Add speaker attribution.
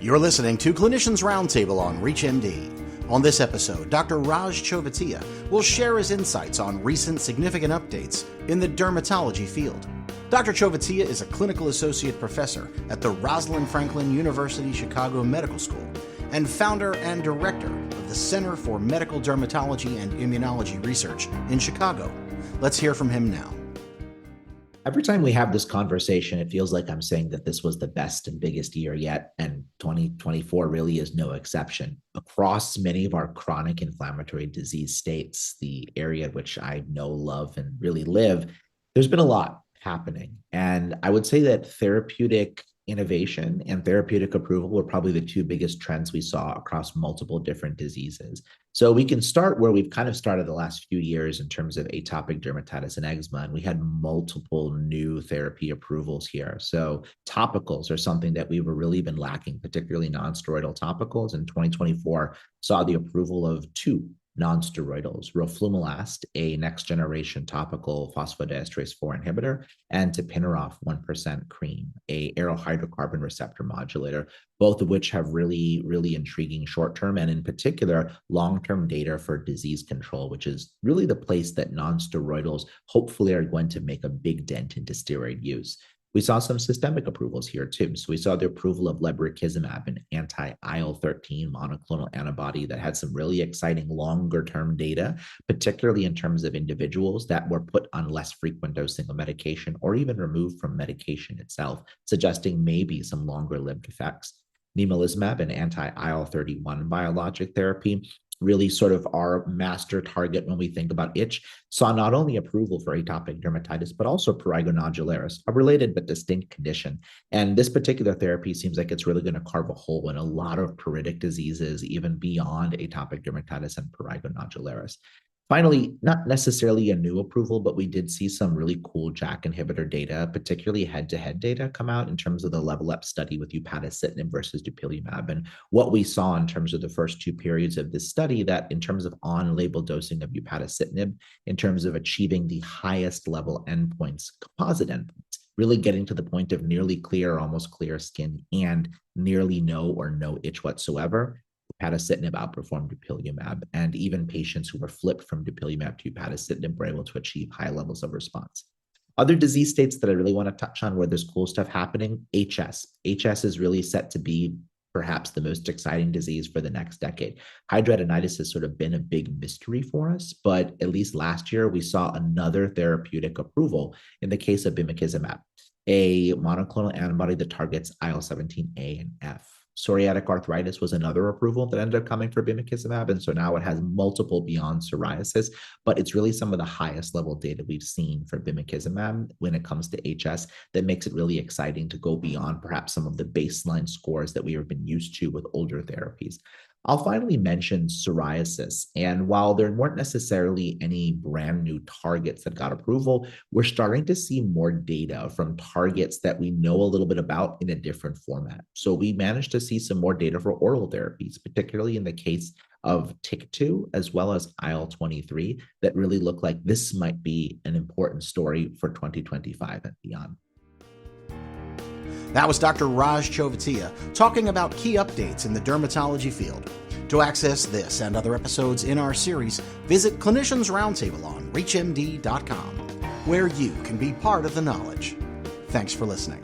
Speaker 1: You're listening to Clinicians Roundtable on ReachMD. On this episode, Dr. Raj Chovatiya will share his insights on recent significant updates in the dermatology field. Dr. Chovatiya is a clinical associate professor at the Rosalind Franklin University Chicago Medical School and founder and director of the Center for Medical Dermatology and Immunology Research in Chicago. Let's hear from him now.
Speaker 2: Every time we have this conversation, it feels like I'm saying that this was the best and biggest year yet, and 2024 really is no exception. Across many of our chronic inflammatory disease states, the area in which I know, love, and really live, there's been a lot happening. And I would say that therapeutic innovation and therapeutic approval were probably the two biggest trends we saw across multiple different diseases. So we can start where we've kind of started the last few years in terms of atopic dermatitis and eczema, and we had multiple new therapy approvals here. So topicals are something that we've really been lacking, particularly non-steroidal topicals. In 2024, saw the approval of two non-steroidals, roflumilast, a next-generation topical phosphodiesterase 4 inhibitor, and tapinarof 1% cream, a aryl hydrocarbon receptor modulator, both of which have really, really intriguing short-term and in particular long-term data for disease control, which is really the place that non-steroidals hopefully are going to make a big dent into steroid use. We saw some systemic approvals here too. So we saw the approval of lebrikizumab, an anti-IL-13 monoclonal antibody that had some really exciting longer-term data, particularly in terms of individuals that were put on less frequent dosing of medication or even removed from medication itself, suggesting maybe some longer-lived effects. Nemolizumab, an anti-IL-31 biologic therapy, really sort of our master target when we think about itch, saw not only approval for atopic dermatitis, but also prurigo nodularis, a related but distinct condition. And this particular therapy seems like it's really going to carve a hole in a lot of pruritic diseases, even beyond atopic dermatitis and prurigo nodularis. Finally, not necessarily a new approval, but we did see some really cool JAK inhibitor data, particularly head-to-head data come out in terms of the Level Up study with upadacitinib versus dupilumab. And what we saw in terms of the first two periods of this study, that in terms of on-label dosing of upadacitinib, in terms of achieving the highest level endpoints, composite endpoints, really getting to the point of nearly clear or almost clear skin and nearly no or no itch whatsoever, upadacitinib outperformed dupilumab, and even patients who were flipped from dupilumab to upadacitinib were able to achieve high levels of response. Other disease states that I really want to touch on where there's cool stuff happening, HS. HS is really set to be perhaps the most exciting disease for the next decade. Hidradenitis has sort of been a big mystery for us, but at least last year we saw another therapeutic approval in the case of bimekizumab, a monoclonal antibody that targets IL-17A and F. Psoriatic arthritis was another approval that ended up coming for bimekizumab, and so now it has multiple beyond psoriasis, but it's really some of the highest level data we've seen for bimekizumab when it comes to HS that makes it really exciting to go beyond perhaps some of the baseline scores that we have been used to with older therapies. I'll finally mention psoriasis. And while there weren't necessarily any brand new targets that got approval, we're starting to see more data from targets that we know a little bit about in a different format. So we managed to see some more data for oral therapies, particularly in the case of TYK2 as well as IL-23, that really look like this might be an important story for 2025 and beyond.
Speaker 1: That was Dr. Raj Chovatiya talking about key updates in the dermatology field. To access this and other episodes in our series, visit Clinicians Roundtable on ReachMD.com, where you can be part of the knowledge. Thanks for listening.